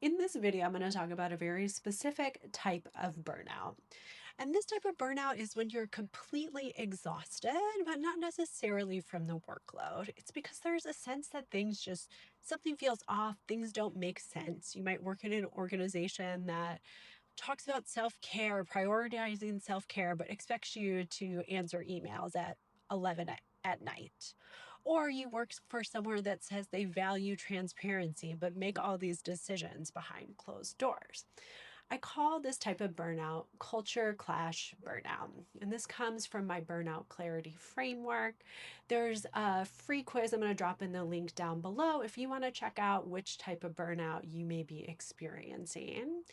In this video, I'm going to talk about a very specific type of burnout. And this type of burnout is when you're completely exhausted, but not necessarily from the workload. It's because there's a sense that something feels off, things don't make sense. You might work in an organization that talks about self-care, prioritizing self-care, but expects you to answer emails at 11 at night. Or you work for somewhere that says they value transparency, but make all these decisions behind closed doors. I call this type of burnout culture clash burnout. And this comes from my Burnout Clarity Framework. There's a free quiz I'm going to drop in the link down below if you want to check out which type of burnout you may be experiencing.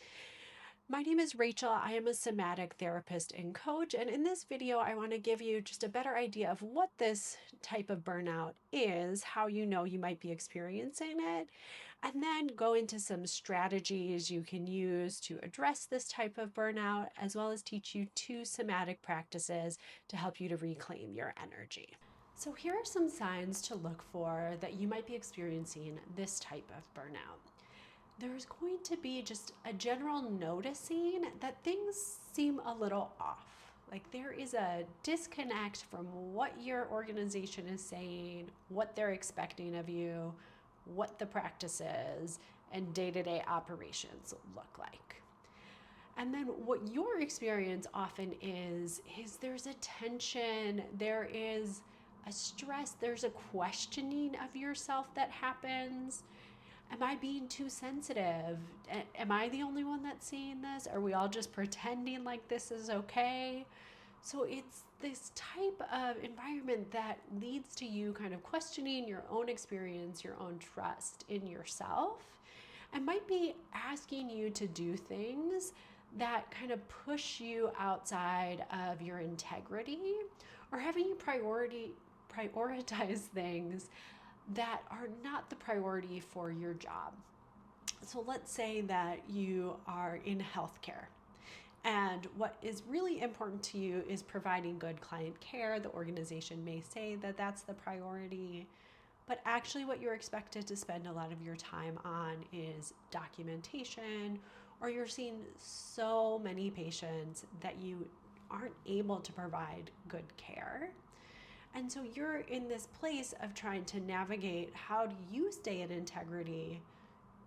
My name is Rachel. I am a somatic therapist and coach. And in this video, I want to give you just a better idea of what this type of burnout is, how you know you might be experiencing it, and then go into some strategies you can use to address this type of burnout, as well as teach you 2 somatic practices to help you to reclaim your energy. So here are some signs to look for that you might be experiencing this type of burnout. There's going to be just a general noticing that things seem a little off. Like there is a disconnect from what your organization is saying, what they're expecting of you, what the practice is, and day-to-day operations look like. And then what your experience often is there's a tension, there is a stress, there's a questioning of yourself that happens. Am I being too sensitive? Am I the only one that's seeing this? Are we all just pretending like this is okay? So it's this type of environment that leads to you kind of questioning your own experience, your own trust in yourself, and might be asking you to do things that kind of push you outside of your integrity, or having you prioritize things that are not the priority for your job. So let's say that you are in healthcare, and what is really important to you is providing good client care. The organization may say that that's the priority, but actually what you're expected to spend a lot of your time on is documentation, or you're seeing so many patients that you aren't able to provide good care. And so you're in this place of trying to navigate, how do you stay in integrity,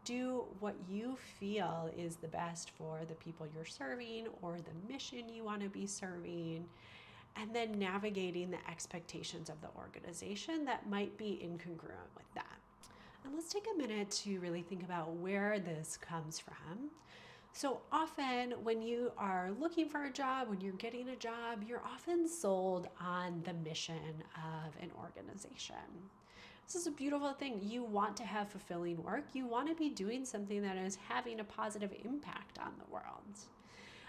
do what you feel is the best for the people you're serving or the mission you want to be serving, and then navigating the expectations of the organization that might be incongruent with that. And let's take a minute to really think about where this comes from. So often when you are looking for a job, when you're getting a job, you're often sold on the mission of an organization. This is a beautiful thing. You want to have fulfilling work. You want to be doing something that is having a positive impact on the world.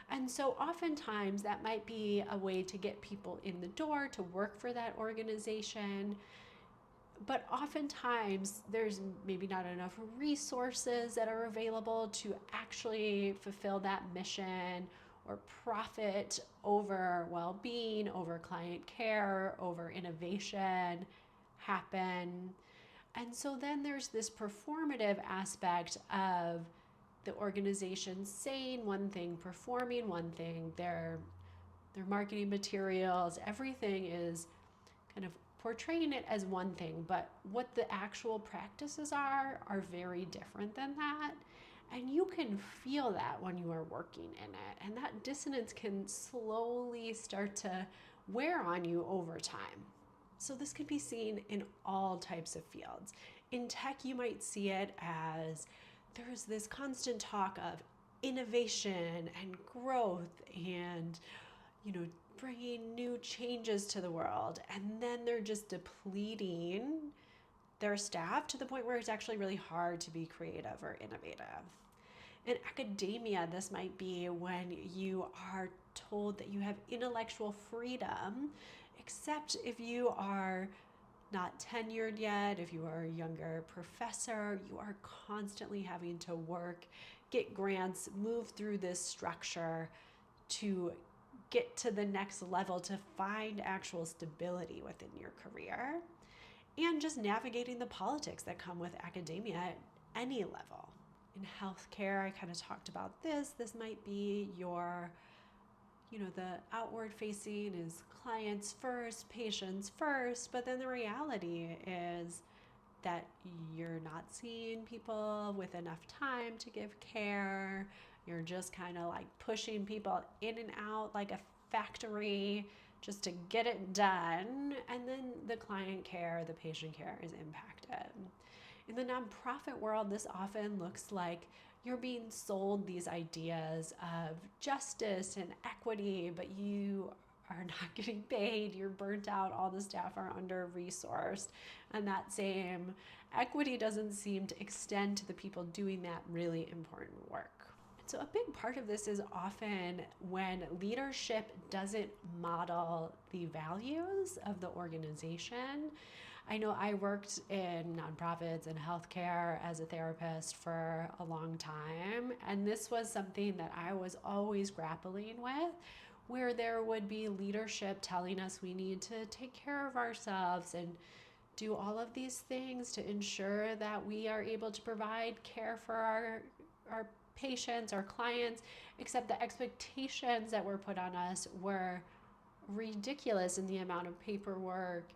And so oftentimes that might be a way to get people in the door to work for that organization. But oftentimes there's maybe not enough resources that are available to actually fulfill that mission or profit over well-being, over client care, over innovation happen. And so then there's this performative aspect of the organization saying one thing, performing one thing, their marketing materials, everything is kind of portraying it as one thing, but what the actual practices are very different than that. And you can feel that when you are working in it. And that dissonance can slowly start to wear on you over time. So this can be seen in all types of fields. In tech, you might see it as there's this constant talk of innovation and growth and, bringing new changes to the world, and then they're just depleting their staff to the point where it's actually really hard to be creative or innovative. In academia, this might be when you are told that you have intellectual freedom, except if you are not tenured yet, if you are a younger professor, you are constantly having to work, get grants, move through this structure to get to the next level, to find actual stability within your career, and just navigating the politics that come with academia at any level. In healthcare, I kind of talked about this. This might be your, the outward facing is clients first, patients first, but then the reality is that you're not seeing people with enough time to give care. You're just kind of like pushing people in and out like a factory just to get it done. And then the client care, the patient care is impacted. In the nonprofit world, this often looks like you're being sold these ideas of justice and equity, but you are not getting paid, you're burnt out, all the staff are under resourced, and that same equity doesn't seem to extend to the people doing that really important work. So a big part of this is often when leadership doesn't model the values of the organization. I know I worked in nonprofits and healthcare as a therapist for a long time, and this was something that I was always grappling with, where there would be leadership telling us we need to take care of ourselves and do all of these things to ensure that we are able to provide care for our patients, our clients, except the expectations that were put on us were ridiculous in the amount of paperwork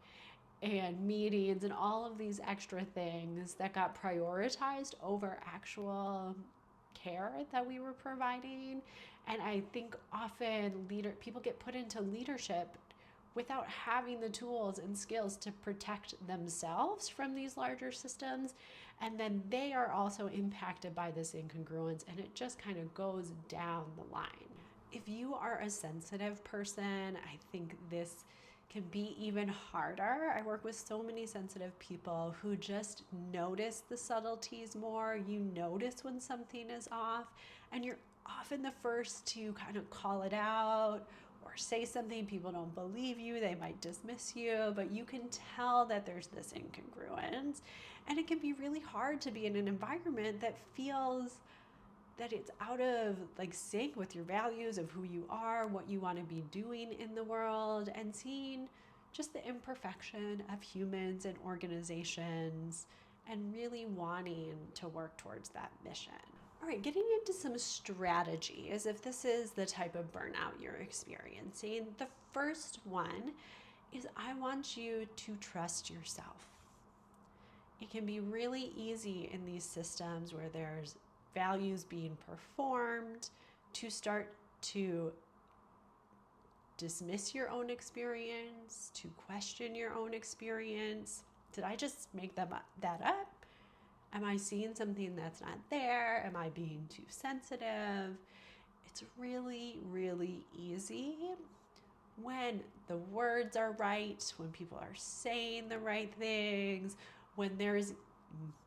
and meetings and all of these extra things that got prioritized over actual care that we were providing. And I think often people get put into leadership without having the tools and skills to protect themselves from these larger systems. And then they are also impacted by this incongruence, and it just kind of goes down the line. If you are a sensitive person, I think this can be even harder. I work with so many sensitive people who just notice the subtleties more. You notice when something is off, and you're often the first to kind of call it out or say something. People don't believe you, they might dismiss you, but you can tell that there's this incongruence. And it can be really hard to be in an environment that feels that it's out of sync with your values of who you are, what you want to be doing in the world, and seeing just the imperfection of humans and organizations and really wanting to work towards that mission. All right, getting into some strategy as if this is the type of burnout you're experiencing. The first one is I want you to trust yourself. It can be really easy in these systems where there's values being performed to start to dismiss your own experience, to question your own experience. Did I just make that up? Am I seeing something that's not there? Am I being too sensitive? It's really, really easy when the words are right, when people are saying the right things, when there's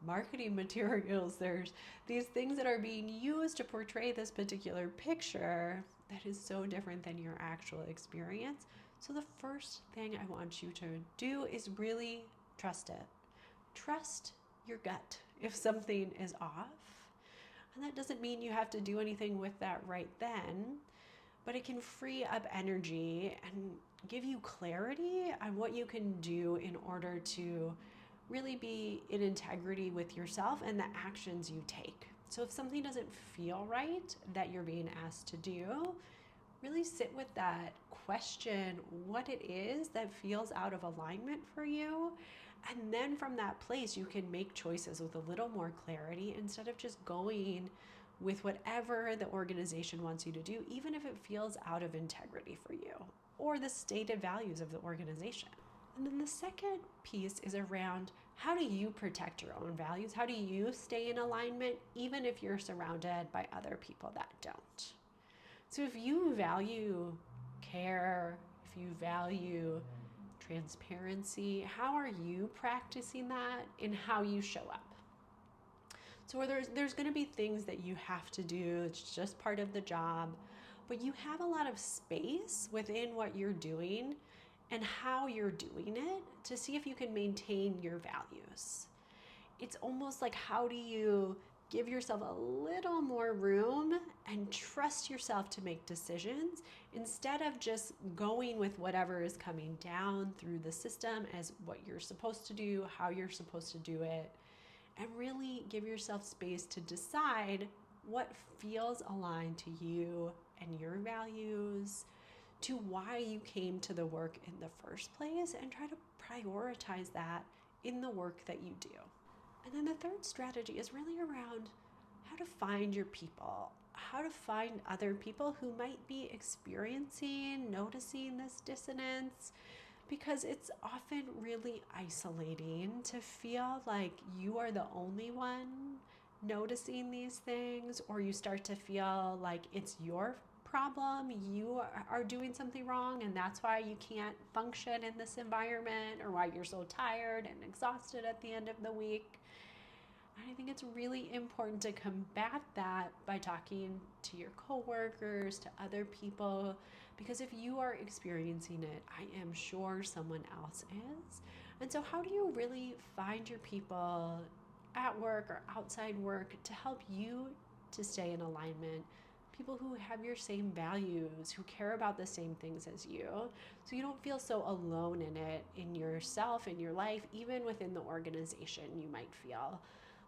marketing materials, there's these things that are being used to portray this particular picture that is so different than your actual experience. So the first thing I want you to do is really trust it. Trust your gut if something is off. And that doesn't mean you have to do anything with that right then, but it can free up energy and give you clarity on what you can do in order to really be in integrity with yourself and the actions you take. So if something doesn't feel right that you're being asked to do, really sit with that, question what it is that feels out of alignment for you. And then from that place, you can make choices with a little more clarity instead of just going with whatever the organization wants you to do, even if it feels out of integrity for you or the stated values of the organization. And then the second piece is around how do you protect your own values? How do you stay in alignment, even if you're surrounded by other people that don't? So if you value care, if you value transparency, how are you practicing that in how you show up? So there's going to be things that you have to do. It's just part of the job, but you have a lot of space within what you're doing and how you're doing it to see if you can maintain your values. It's almost like, how do you give yourself a little more room and trust yourself to make decisions instead of just going with whatever is coming down through the system as what you're supposed to do, how you're supposed to do it, and really give yourself space to decide what feels aligned to you and your values, to why you came to the work in the first place, and try to prioritize that in the work that you do. And then the third strategy is really around how to find your people, how to find other people who might be noticing this dissonance, because it's often really isolating to feel like you are the only one noticing these things, or you start to feel like it's your problem, you are doing something wrong, and that's why you can't function in this environment, or why you're so tired and exhausted at the end of the week. I think it's really important to combat that by talking to your coworkers, to other people, because if you are experiencing it, I am sure someone else is. And so how do you really find your people at work or outside work to help you to stay in alignment? People who have your same values, who care about the same things as you, so you don't feel so alone in it, in yourself, in your life, even within the organization. You might feel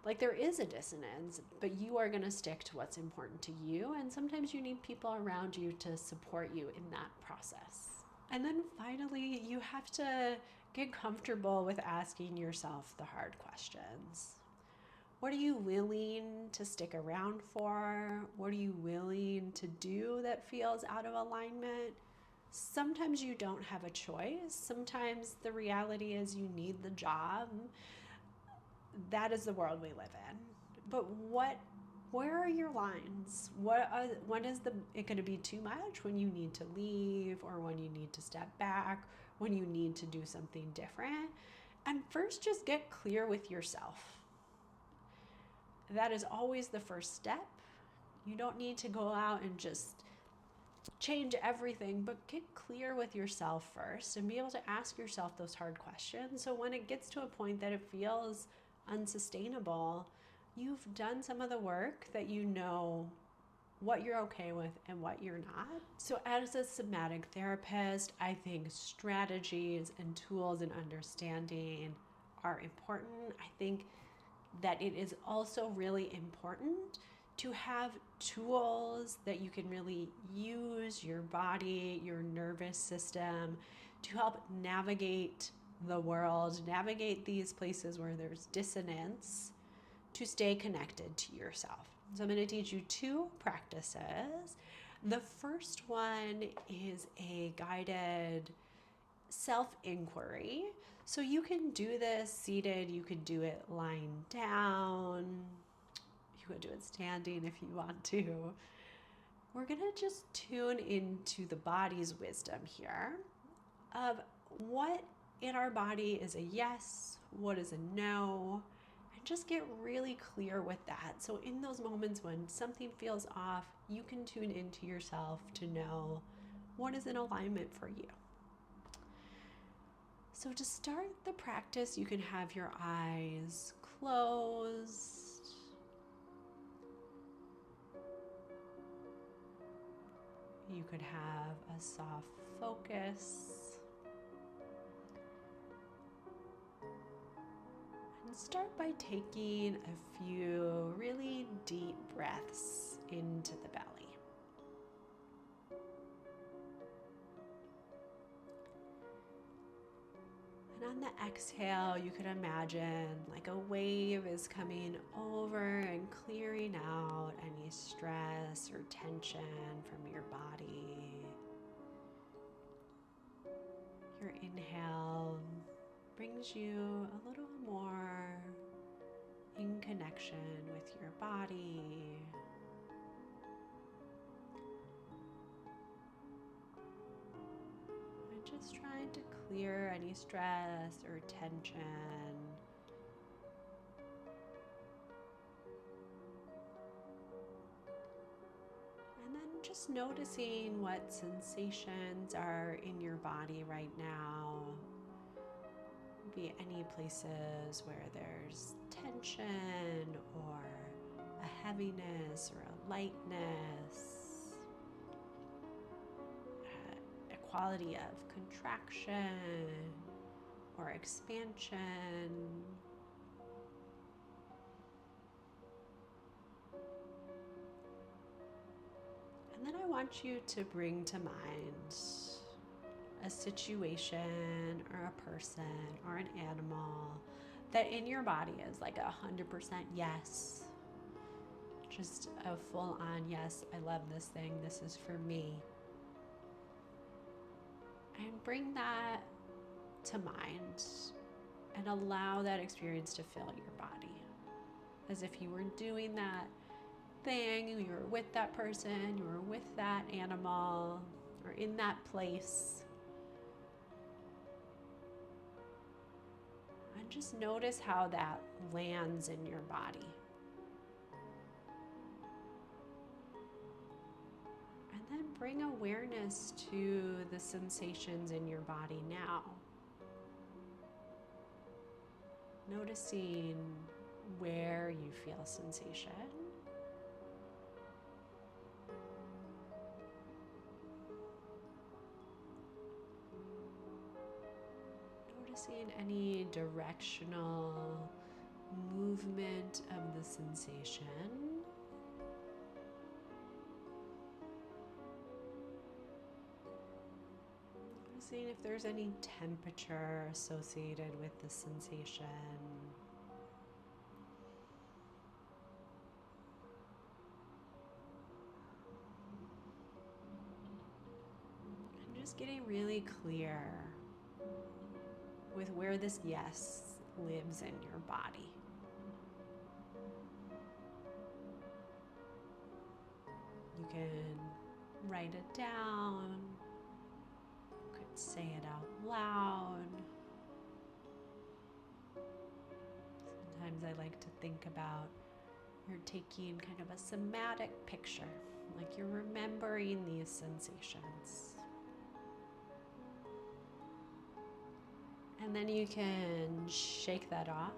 like there is a dissonance, but you are going to stick to what's important to you. And sometimes you need people around you to support you in that process. And then finally, you have to get comfortable with asking yourself the hard questions. What are you willing to stick around for? What are you willing to do that feels out of alignment? Sometimes you don't have a choice. Sometimes the reality is you need the job. That is the world we live in. But where are your lines? When is it going to be too much? When you need to leave, or when you need to step back, when you need to do something different? And first, just get clear with yourself. That is always the first step. You don't need to go out and just change everything, but get clear with yourself first and be able to ask yourself those hard questions. So when it gets to a point that it feels unsustainable, you've done some of the work that you know what you're okay with and what you're not. So as a somatic therapist, I think strategies and tools and understanding are important. I think that it is also really important to have tools that you can really use your body, your nervous system, to help navigate the world, navigate these places where there's dissonance, to stay connected to yourself. So I'm going to teach you 2 practices. The first one is a guided self-inquiry. So you can do this seated, you could do it lying down, you could do it standing if you want to. We're going to just tune into the body's wisdom here of what in our body is a yes, what is a no, and just get really clear with that. So in those moments when something feels off, you can tune into yourself to know what is in alignment for you. So to start the practice, you can have your eyes closed. You could have a soft focus. And start by taking a few really deep breaths into the belly. And on the exhale, you could imagine like a wave is coming over and clearing out any stress or tension from your body. Your inhale brings you a little more in connection with your body. And just trying to clear any stress or tension. And then just noticing what sensations are in your body right now. Be any places where there's tension or a heaviness or a lightness, a quality of contraction or expansion. I want you to bring to mind a situation or a person or an animal that in your body is like 100% yes. Just a full on yes, I love this thing, this is for me. And bring that to mind and allow that experience to fill your body. As if you were doing that thing, you were with that person, you were with that animal, or in that place. And just notice how that lands in your body. And then bring awareness to the sensations in your body now. Noticing where you feel sensation. Noticing any directional movement of the sensation. Noticing if there's any temperature associated with the sensation. And just getting really clear with where this yes lives in your body. You can write it down, you could say it out loud. Sometimes I like to think about you're taking kind of a somatic picture, like you're remembering these sensations. And then you can shake that off.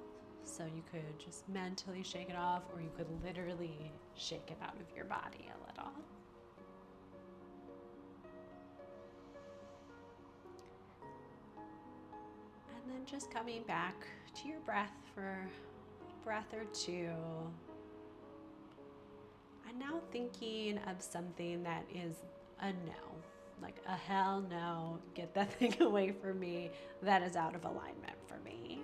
So you could just mentally shake it off, or you could literally shake it out of your body a little. And then just coming back to your breath for a breath or two. And now thinking of something that is a no. Like a hell no, get that thing away from me. That is out of alignment for me.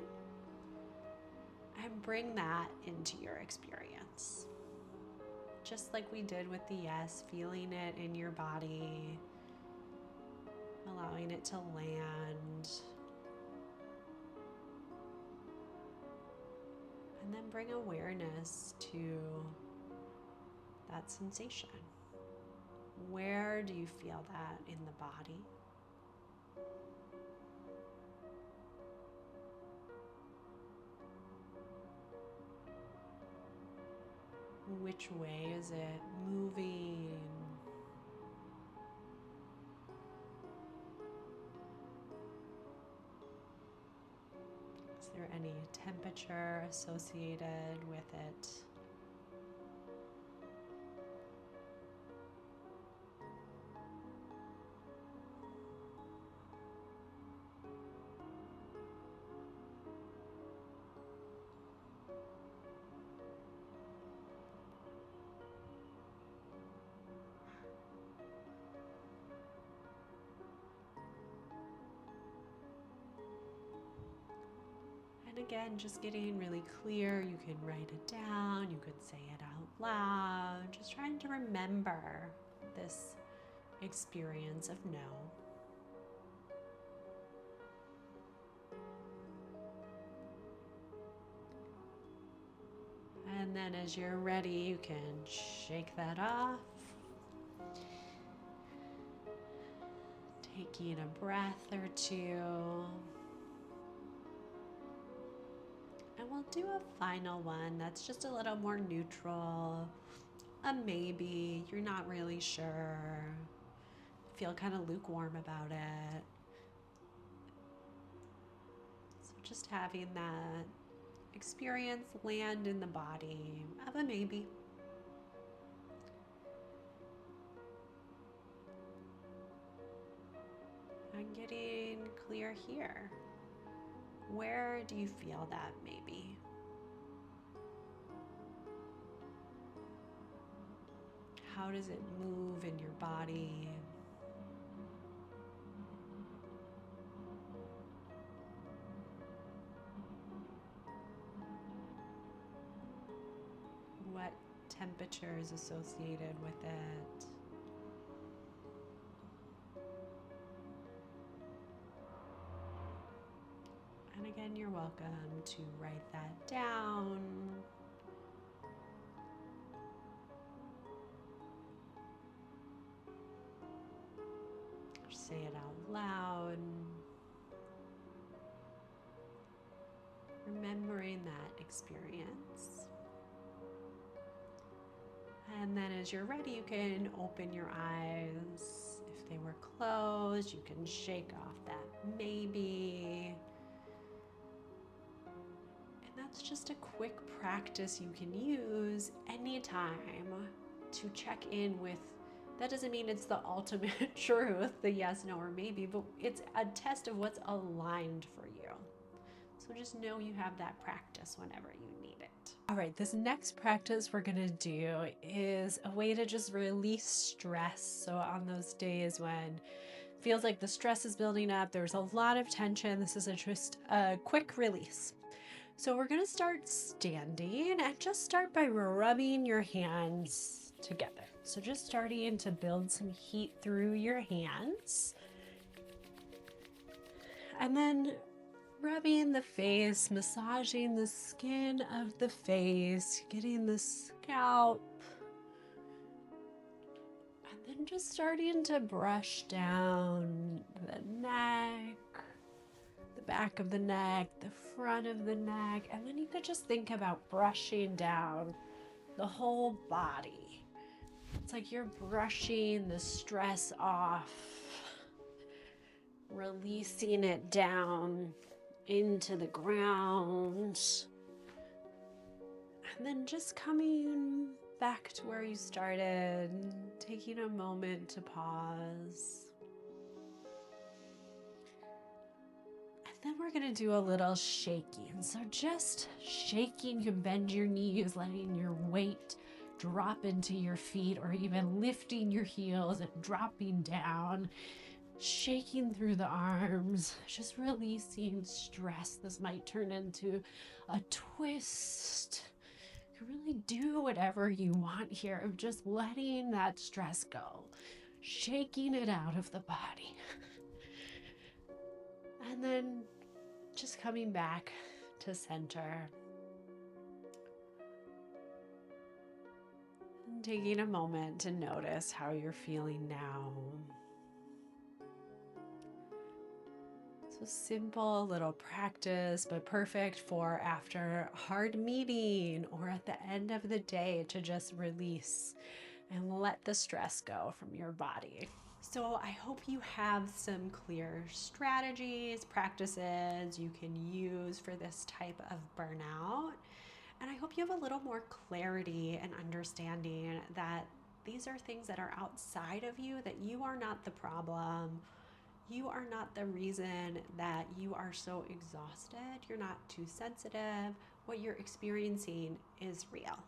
And bring that into your experience. Just like we did with the yes, feeling it in your body, allowing it to land. And then bring awareness to that sensation. Where do you feel that in the body? Which way is it moving? Is there any temperature associated with it? And again, just getting really clear. You can write it down, you could say it out loud, just trying to remember this experience of no. And then as you're ready, you can shake that off. Taking a breath or two. And we'll do a final one that's just a little more neutral. A maybe, you're not really sure. Feel kind of lukewarm about it. So just having that experience land in the body of a maybe. I'm getting clear here. Where do you feel that maybe? How does it move in your body? What temperature is associated with it? And again, you're welcome to write that down. Or say it out loud. Remembering that experience. And then as you're ready, you can open your eyes. If they were closed, you can shake off that maybe. And that's just a quick practice you can use anytime to check in with. That doesn't mean it's the ultimate truth, the yes, no, or maybe, but it's a test of what's aligned for you. So just know you have that practice whenever you need it. All right, this next practice we're gonna do is a way to just release stress. So on those days when it feels like the stress is building up, there's a lot of tension, this is just a quick release. So we're gonna start standing and just start by rubbing your hands together. So just starting to build some heat through your hands. And then rubbing the face, massaging the skin of the face, getting the scalp. And then just starting to brush down the neck, the back of the neck, the front of the neck. And then you could just think about brushing down the whole body. It's like you're brushing the stress off, releasing it down into the ground, and then just coming back to where you started, taking a moment to pause. And then we're going to do a little shaking. So just shaking, you can bend your knees, letting your weight drop into your feet, or even lifting your heels and dropping down, shaking through the arms, just releasing stress. This might turn into a twist. You can really do whatever you want here of just letting that stress go, shaking it out of the body. And then just coming back to center. And taking a moment to notice how you're feeling now. So simple little practice, but perfect for after a hard meeting or at the end of the day to just release and let the stress go from your body. So I hope you have some clear strategies, practices you can use for this type of burnout. And I hope you have a little more clarity and understanding that these are things that are outside of you, that you are not the problem. You are not the reason that you are so exhausted. You're not too sensitive. What you're experiencing is real.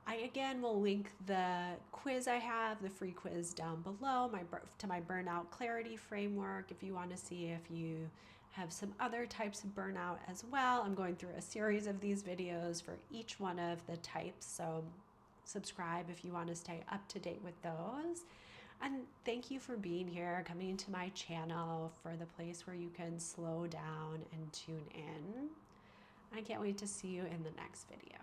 I again will link the quiz I have, the free quiz down below, to my Burnout Clarity Framework if you want to see if you have some other types of burnout as well. I'm going through a series of these videos for each one of the types, so subscribe if you want to stay up to date with those. And thank you for being here, coming to my channel for the place where you can slow down and tune in. I can't wait to see you in the next video.